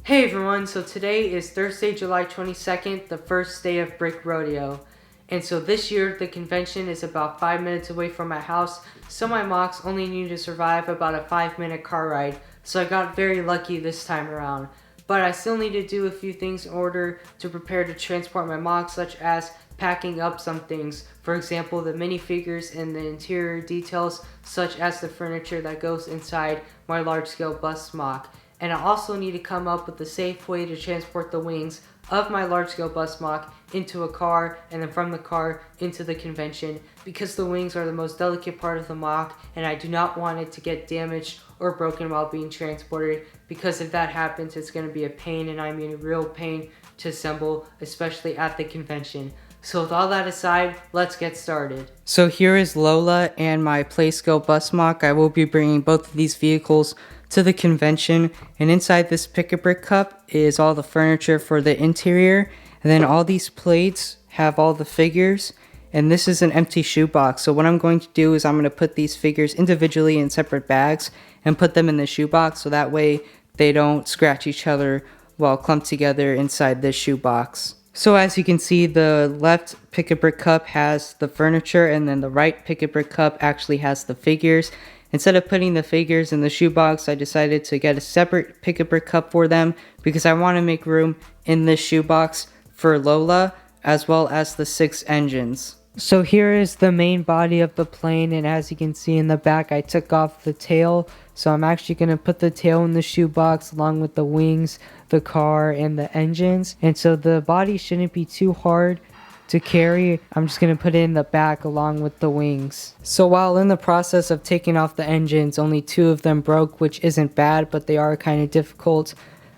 Hey everyone, so today is Thursday, July 22nd, the first day of Brick Rodeo. And so this year, the convention is about 5 minutes away from my house, so my MOCs only need to survive about a 5-minute car ride, so I got very lucky this time around. But I still need to do a few things in order to prepare to transport my MOCs, such as packing up some things. For example, the minifigures and the interior details, such as the furniture that goes inside my large-scale bus MOC. And I also need to come up with a safe way to transport the wings of my large-scale bus MOC into a car, and then from the car into the convention, because the wings are the most delicate part of the MOC, and I do not want it to get damaged or broken while being transported, because if that happens, it's going to be a pain, and I mean a real pain to assemble, especially at the convention. So with all that aside, let's get started. So here is Lola and my Playscale bus MOC. I will be bringing both of these vehicles to the convention, and inside this pick-a-brick cup is all the furniture for the interior, and then all these plates have all the figures, and this is an empty shoebox. So what I'm going to do is I'm going to put these figures individually in separate bags and put them in the shoebox, so that way they don't scratch each other while clumped together inside this shoebox. So as you can see, the left pick-a-brick cup has the furniture, and then the right pick-a-brick cup actually has the figures. Instead of putting the figures in the shoebox, I decided to get a separate pick-a-brick cup for them because I want to make room in this shoebox for Lola as well as the 6 engines. So here is the main body of the plane, and as you can see in the back, I took off the tail. So I'm actually going to put the tail in the shoebox along with the wings, the car, and the engines. And so the body shouldn't be too hard to carry. I'm just going to put it in the back along with the wings. So while in the process of taking off the engines, only 2 of them broke, which isn't bad, but they are kind of difficult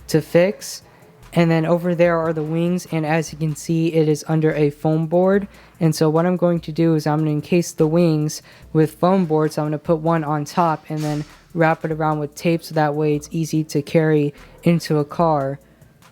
to fix. And then over there are the wings, and as you can see, it is under a foam board. And so what I'm going to do is I'm going to encase the wings with foam boards. I'm going to put one on top and then wrap it around with tape, so that way it's easy to carry into a car.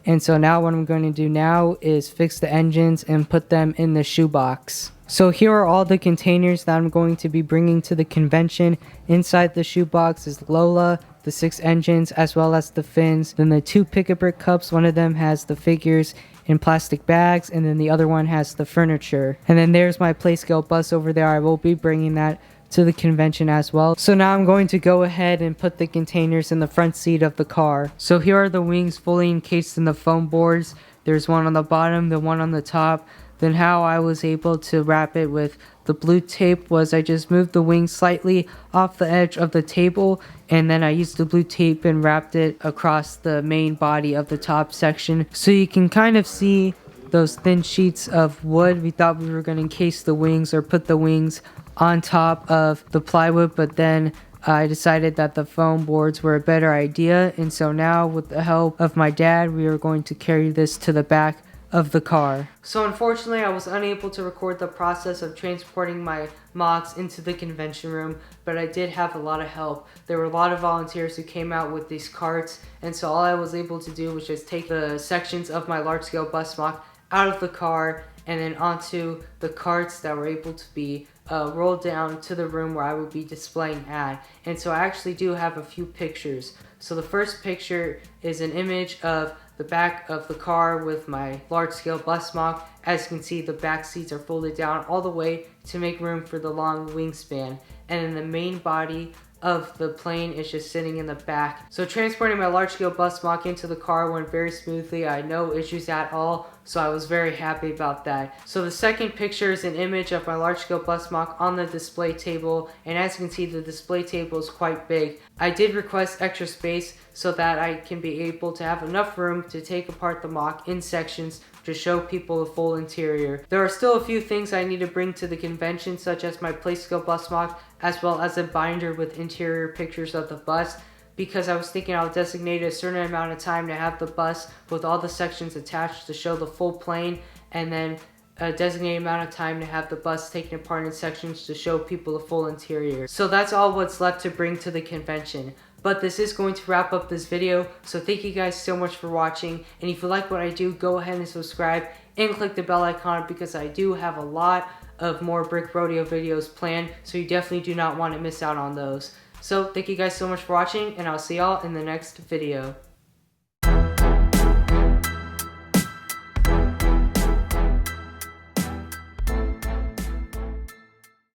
And so now what I'm going to do now is fix the engines and put them in the shoebox. So here are all the containers that I'm going to be bringing to the convention. Inside the shoebox is Lola, the 6 engines, as well as the fins. Then the 2 pick-a-brick cups, one of them has the figures in plastic bags, and then the other one has the furniture. And then there's my Playscale bus over there. I will be bringing that to the convention as well. So now I'm going to go ahead and put the containers in the front seat of the car. So here are the wings fully encased in the foam boards. There's one on the bottom, the one on the top. Then how I was able to wrap it with the blue tape was I just moved the wings slightly off the edge of the table, and then I used the blue tape and wrapped it across the main body of the top section, so you can kind of see those thin sheets of wood. We thought we were going to encase the wings or put the wings on top of the plywood, but then I decided that the foam boards were a better idea, and so now with the help of my dad, we are going to carry this to the back of the car. So unfortunately, I was unable to record the process of transporting my MOCs into the convention room, but I did have a lot of help. There were a lot of volunteers who came out with these carts, and so all I was able to do was just take the sections of my large-scale bus MOC out of the car and then onto the carts that were able to be rolled down to the room where I would be displaying at. And so I actually do have a few pictures. So the first picture is an image of the back of the car with my large-scale bus MOC. As you can see, the back seats are folded down all the way to make room for the long wingspan. And then the main body of the plane is just sitting in the back. So transporting my large-scale bus MOC into the car went very smoothly. I had no issues at all, so I was very happy about that. So the second picture is an image of my large-scale bus MOC on the display table, and as you can see, the display table is quite big. I did request extra space so that I can be able to have enough room to take apart the MOC in sections to show people the full interior. There are still a few things I need to bring to the convention, such as my Playscale bus MOC, as well as a binder with interior pictures of the bus, because I was thinking I'll designate a certain amount of time to have the bus with all the sections attached to show the full plane, and then a designated amount of time to have the bus taken apart in sections to show people the full interior. So that's all what's left to bring to the convention. But this is going to wrap up this video, so thank you guys so much for watching, and if you like what I do, go ahead and subscribe and click the bell icon, because I do have a lot of more Brick Rodeo videos planned, so you definitely do not want to miss out on those. So thank you guys so much for watching, and I'll see y'all in the next video.